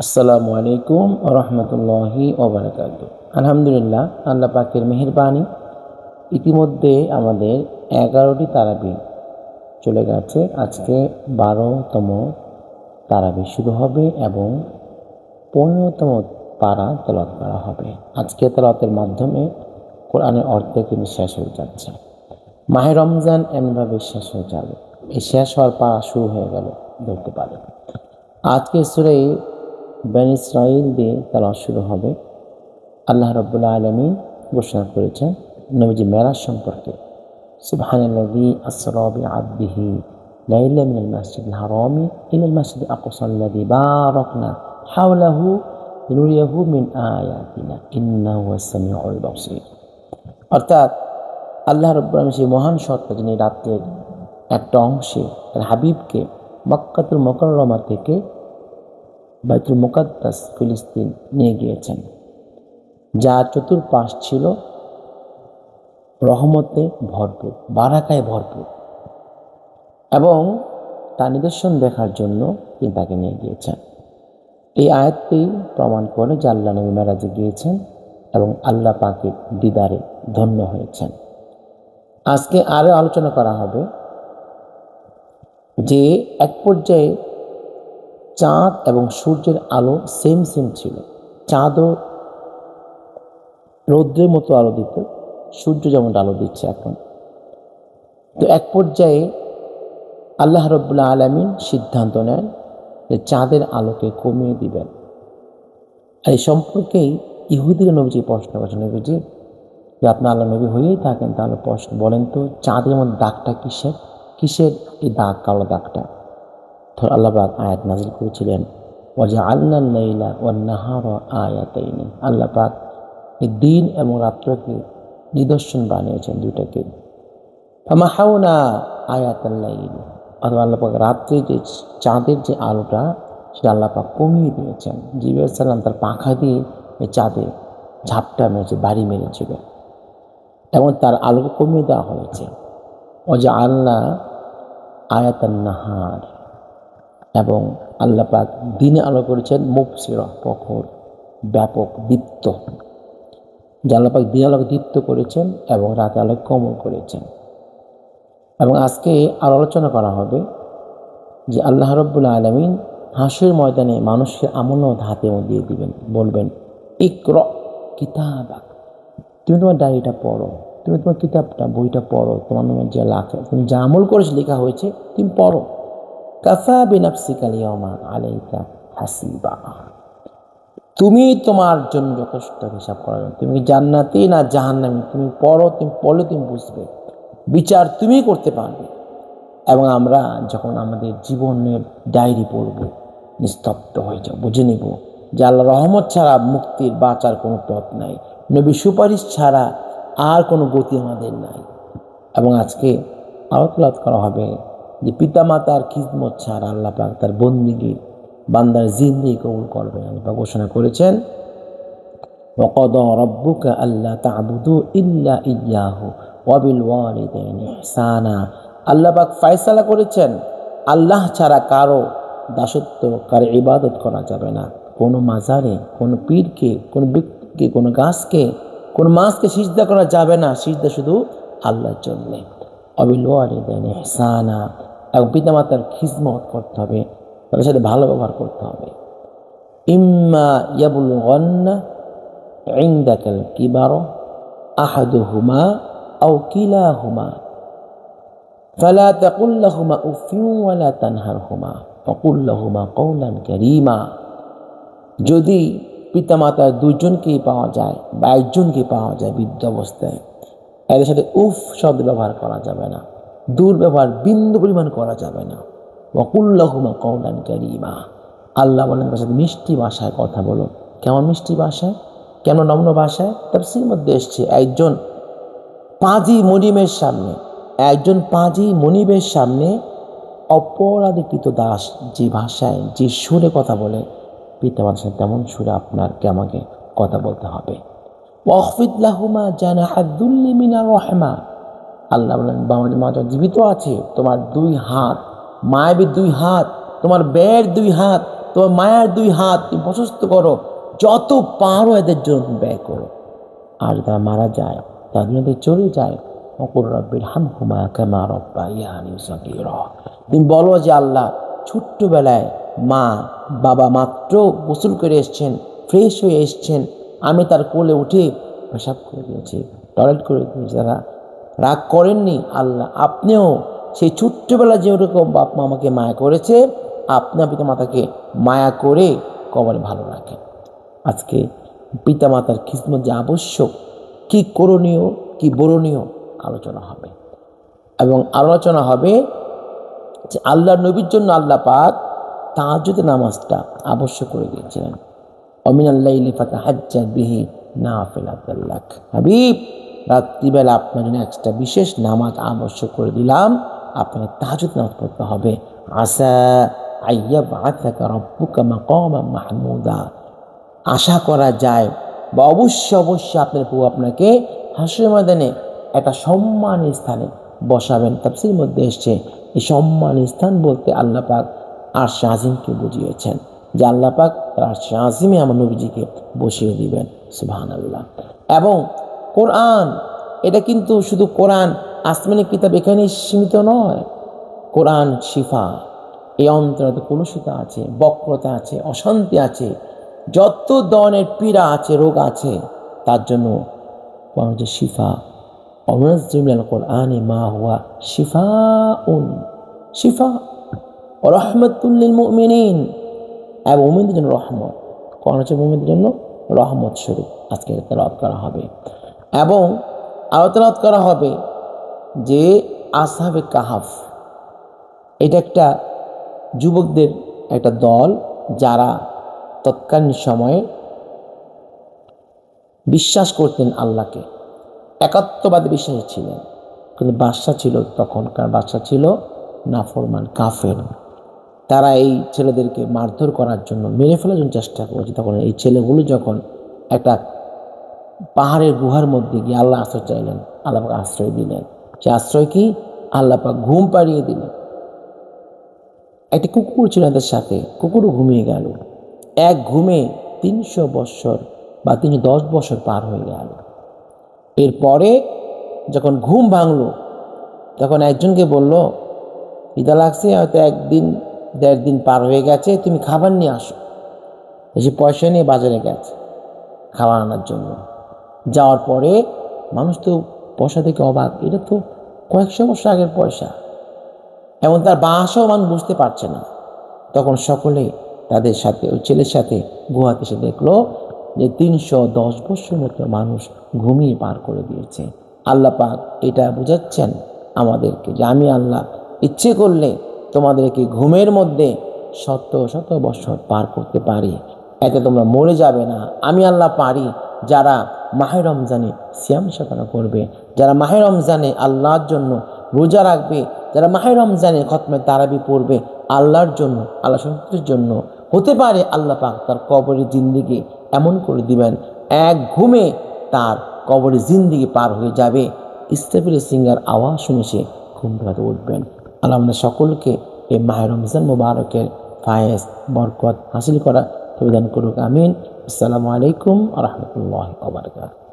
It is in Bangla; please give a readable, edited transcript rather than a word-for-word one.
আসসালামু আলাইকুম রহমতুল্লাহি ওবারাকাতুহু। আলহামদুলিল্লাহ, আল্লাহ পাকের মেহেরবানি, ইতিমধ্যে আমাদের 11টি তারাবি চলে গেছে। আজকে 12তম তারাবি শুরু হবে এবং 15তম পারা তেলাওয়াত করা হবে। আজকে তেলাওয়াতের মাধ্যমে কোরআনের অর্থ কিন্তু শেষ হয়ে যাচ্ছে। মাহে রমজান এমনিভাবে শেষ হয়ে যাবে। এই শেষ হওয়ার পারা শুরু হয়ে গেল ধরতে পারে। আজকে সূরা বনী ইসরাঈল দিয়ে তেলাওয়াত শুরু হবে। আল্লাহ রাব্বুল আলামিন ঘোষণা করেছেন নবীজি মেরাজ সম্পর্কে, সুবহানাল্লাযী আসরা বিআবদিহি লাইলাম মিনাল মাসজিদিল হারামি ইলাল মাসজিদিল আকসাল্লাযী বারাকনা হাওলাহু লিনুরিয়াহু মিন আয়াতিনা ইন্নাহু হুয়াস সামিউল বাসীর। অর্থাৎ আল্লাহ রাব্বুল আলামিন সেই মহান সত্তা, যিনি রাত্রের একটা অংশে তার হাবিবকে মক্কাতুল মুকাররমা থেকে বাইতুল মুকাদ্দাস ফিলিস্তিন নিয়ে গিয়েছেন, যার চতুর্পাশ ছিল রহমতে ভরপুর, বারাকায় ভরপুর, এবং তার নিদর্শন দেখার জন্য তিনি তাকে নিয়ে গিয়েছেন। এই আয়াতটি প্রমাণ করে যে আল্লাহ নবী মেরাজে গিয়েছেন এবং আল্লাহ পাকের দিদারে ধন্য হয়েছেন। আজকে আরও আলোচনা করা হবে যে এক পর্যায়ে চাঁদ এবং সূর্যের আলো সেম ছিল। চাঁদও রৌদ্রের মতো আলো দিত, সূর্য যেমন আলো দিচ্ছে এখন। তো এক পর্যায়ে আল্লাহ রাব্বুল আলামিন সিদ্ধান্ত নেন যে চাঁদের আলোকে কমিয়ে দিবেন। এই সম্পর্কেই ইহুদিরা নবীজি প্রশ্ন করেছেন, নবীজি যে আপনি আল্লাহ নবী হয়েই থাকেন, তাহলে প্রশ্ন বলেন তো চাঁদের মধ্যে দাগটা কিসের? কিসের এই দাগ, কালো দাগটা? ধর আল্লাহ পাক আয়াত নাযিল করেছিলেন, ওয়াজআলনা আল-লাইলা ওয়ান-নাহারা আয়াতাইনি। আল্লাহ পাক এই দিন এবং রাত্রকে নিদর্শন বানিয়েছেন, দুইটাকে। ফামাহাউনা আয়াতাল লাইল, অথবা আল্লাহ পাক রাত্রে যে চাঁদের যে আলোটা, সেটা আল্লাহ পাক কমিয়ে দিয়েছেন। জিবরাইল সাল্লাম তার পাখা দিয়ে এই চাঁদে ঝাপটা মেরেছে, বাড়ি মেরেছিল, এবং তার আলোকে কমিয়ে দেওয়া হয়েছে। ওয়াজআলনা আয়াতান নাহার, এবং আল্লাহ পাক দিনে আলো করেছেন মুবসিরা, প্রখর, ব্যাপক, দীপ্ত। যে আল্লাহ পাক দিনে আলোকে দীপ্ত করেছেন এবং রাতে আলোকে কোমল করেছেন। এবং আজকে আর আলোচনা করা হবে যে আল্লাহ রাব্বুল আলামিন হাসরের ময়দানে মানুষকে আমনত হাতে দিয়ে দিবেন, বলবেন ইকরা কিতাবাক, তুমি তোমার ডায়েরিটা পড়ো, তুমি তোমার কিতাবটা, বইটা পড়ো, তোমার নামে যে লেখা, তুমি যা আমল করেছো, লেখা হয়েছে, তুমি পড়ো। কাফা বিনাফসিকা আল-ইয়াওমা আলাইকা হাসিবা, তুমি তোমার জন্য যথেষ্ট হিসাব করার জন্য, তুমি জান্নাতি না জাহান্নামী, তুমি পড়ো, তুমি পড়লে তুমি বুঝবে, বিচার তুমি করতে পারবে। এবং আমরা যখন আমাদের জীবনের ডায়েরি পড়ব, নিস্তব্ধ হয়ে যাব, বুঝে নেব যে আল্লাহ রহমত ছাড়া মুক্তির, বাঁচার কোনো পথ নাই, নবী সুপারিশ ছাড়া আর কোনো গতি আমাদের নাই। এবং আজকে আলোচনা করা হবে যে পিতা মাতার খিদমত ছাড়া আল্লাহ পাক তার বন্দিগি, বান্দার জিন্দেগি কবুল করবেন। আল্লাহ ঘোষণা করেছেন, ওয়াকাদা রাব্বুকা আল্লা তা'বুদু ইল্লা ইয়্যাহু ওয়া বিল ওয়ালিদাইনি ইহসানা। আল্লাহ পাক ফয়সালা করেছেন আল্লাহ ছাড়া কারো দাসত্ব, কারো ইবাদত করা যাবে না। কোনো মাজারে, কোনো পীরকে, কোনো ব্যক্তিকে, কোনো গাছকে, কোনো মাছকে সিজদা করা যাবে না। সিজদা শুধু আল্লাহর জন্য। ওয়া বিল ওয়ালিদাইনি ইহসানা, এবং পিতামাতার খিদমত করতে হবে, তাদের সাথে ভালো ব্যবহার করতে হবে। ইম্মা ইয়াবলুগান্না ইনদাকাল কিবারা আহাদুহুমা আও কিলাহুমা ফালা তাকুল লাহুমা উফিন ওয়ালা তানহারহুমা ওয়াকুল লাহুমা কওলান কারীমা। যদি পিতামাতার দুইজনকেই পাওয়া যায় বা একজনকে পাওয়া যায় বৃদ্ধ অবস্থায়, এদের সাথে উফ শব্দ ব্যবহার করা যাবে না, দুর্ব্যবহার বিন্দু পরিমাণ করা যাবে না। ওয়াকুল লাহুমা কওলান কারীমা, আল্লাহ বলেন তার সাথে মিষ্টি ভাষায় কথা বলো। কেমন মিষ্টি ভাষায়, কেমন নম্র ভাষায়? তাফসীরের মধ্যে এসেছে, একজন পাজি মনিবের সামনে অপরাধীকৃত দাস যে ভাষায়, যে সুরে কথা বলে, পিতামাতার সাথে তেমন সুরে আপনাকে আমাকে কথা বলতে হবে। ওয়াখফিদ লাহুমা জানাহাদ দুল্লি মিনার রাহমা, আল্লাহ বলেন বাবা মা জীবিত আছে, তোমার দুই হাত, মায়াবী দুই হাত, তোমার ব্যয়ের দুই হাত তোমার মায়ার 2 হাত তুমি প্রশস্ত করো, যত পারো এদের জন্য ব্যয় করো। আর তারা মারা যায়, তারা দুনিয়াতে চলে যায়, ওকুর রব্বির হামহুমা কামা রাব্বায়ানি সগীরা, তুমি বলো যে আল্লাহ, ছোট্টবেলায় মা বাবা মাত্র গোসল করে এসছেন, ফ্রেশ হয়ে এসছেন, আমি তার কোলে উঠে পেশাব করে দিয়েছি, টয়লেট করে দিয়েছি, তারা রাগ করেননি। আল্লাহ, আপনিও সেই ছোট্টবেলা যেরকম বাপ মা আমাকে মায়া করেছে, আপনার পিতা মাতাকে মায়া করে কবরে ভালো রাখেন। আজকে পিতা মাতার খিদমত যে আবশ্যক, কি করণীয় কি বরণীয় আলোচনা হবে। এবং আলোচনা হবে যে আল্লাহর নবীর জন্য আল্লাহ পাক তাহাজ্জুদের নামাজটা আবশ্যক করে দিয়েছিলেন। অমিনাল লাইলি ফাতাহাজ্জাদ বিহি নাফিলাতাল লাক, হাবিব রাত্রিবেলা আপনার জন্য একটা বিশেষ নামাজ আবশ্যক করে দিলাম, আপনাকে তাহাজ্জুদ নামাজ পড়তে হবে। আসা আইয়াবআসাকা রাব্বুকা মাকামান মাহমুদা, আশা করা যায় বা অবশ্যই আপনার প্রভু আপনাকে হাসরের ময়দানে একটা সম্মানের স্থানে বসাবেন। তাফসীরের মধ্যে এসছে এই সম্মানের স্থান বলতে আল্লাহ পাক আরশে আজিমকে বুঝিয়েছেন, যে আল্লাহ পাক আরশে আজিমে আমার নবীজিকে বসিয়ে দিবেন। সুবহানাল্লাহ। এবং কোরআন, এটা কিন্তু শুধু কোরআন আসমানি কিতাব এখানেই সীমিত নয়। কোরআন শিফা, এই অন্তরে কলুষিত আছে, বক্রতা আছে, অশান্তি আছে, যত ধরনের পীড়া আছে, রোগ আছে, তার জন্য কোরআন হচ্ছে শিফা। অনুনাজ্জিলু মিনাল কোরআনি মা হুয়া শিফাউন, শিফা ওয়া রাহমাতুল লিল মুমিনিন, এবং মুমিনদের জন্য রহমত। কোরআন হচ্ছে মুমিনদের জন্য রহমত স্বরূপ। আজকে তেলাওয়াত করা হবে এবং আরও তেলাওয়াত করা হবে যে আসহাবে কাহাফ, এটা একটা যুবকদের একটা দল, যারা তৎকালীন সময়ে বিশ্বাস করতেন আল্লাহকে, একাত্মবাদী বিশ্বাসী ছিলেন, কিন্তু বাদশাহ ছিল, তখনকার বাদশাহ ছিল নাফরমান কাফের। তারা এই ছেলেদেরকে মারধর করার জন্য, মেরে ফেলার জন্য চেষ্টা করেছে। তখন এই ছেলেগুলো যখন একটা পাহাড়ের গুহার মধ্যে গিয়ে আল্লাহ আশ্রয় চাইলেন, আল্লাহ পাক আশ্রয় দিলেন। সে আশ্রয় কি? আল্লাহ পাক ঘুম পাড়িয়ে দিলেন। একটা কুকুর ছিল তাদের সাথে, কুকুরও ঘুমিয়ে গেল। এক ঘুমে 300 বৎসর বা 310 বছর পার হয়ে গেল। এরপরে যখন ঘুম ভাঙলো, তখন একজনকে বলল, খিদা লাগছে, হয়তো 1 দিন 1.5 দিন পার হয়ে গেছে, তুমি খাবার নিয়ে আসো। সে পয়সা নিয়ে বাজারে গেছে খাবার আনার জন্য। যাওয়ার পরে মানুষ তো পয়সা থেকে অবাক, এটা তো কয়েকশো বছর আগের পয়সা, এবং তার ভাষাও মানুষ বুঝতে পারছে না। তখন সকলে তাদের সাথে, ওই ছেলের সাথে গুহাতে এসে দেখলো যে 310 বছর মতো মানুষ ঘুমিয়ে পার করে দিয়েছে। আল্লাহ পাক এটা বোঝাচ্ছেন আমাদেরকে যে আমি আল্লাহ ইচ্ছে করলে তোমাদেরকে ঘুমের মধ্যে শত শত বছর পার করতে পারি, এতে তোমরা মরে যাবে না। আমি আল্লাহ পারি। যারা মাহে রমজানে সিয়াম সাধনা করবে, যারা মাহে রমজানে আল্লাহর জন্য রোজা রাখবে, যারা মাহে রমজানে খতমে তারাবি পড়বে আল্লাহর জন্য, আল্লাহ সন্তুষ্টির জন্য, হতে পারে আল্লাহ পাক তার কবরের জিন্দিগি এমন করে দিবেন, এক ঘুমে তার কবরের জিন্দিগি পার হয়ে যাবে। ইস্তাগফির সিঙ্গার আওয়াজ শুনে সে ঘুম থেকে উঠবেন। আল্লাহ আমাদের সকলকে এই মাহে রমজান মুবারকের ফায়েজ বরকত হাসিল করা প্রদান করুক, আমিন। আসসালামু আলাইকুম ওয়া রাহমাতুল্লাহি ওয়া বারাকাতুহু।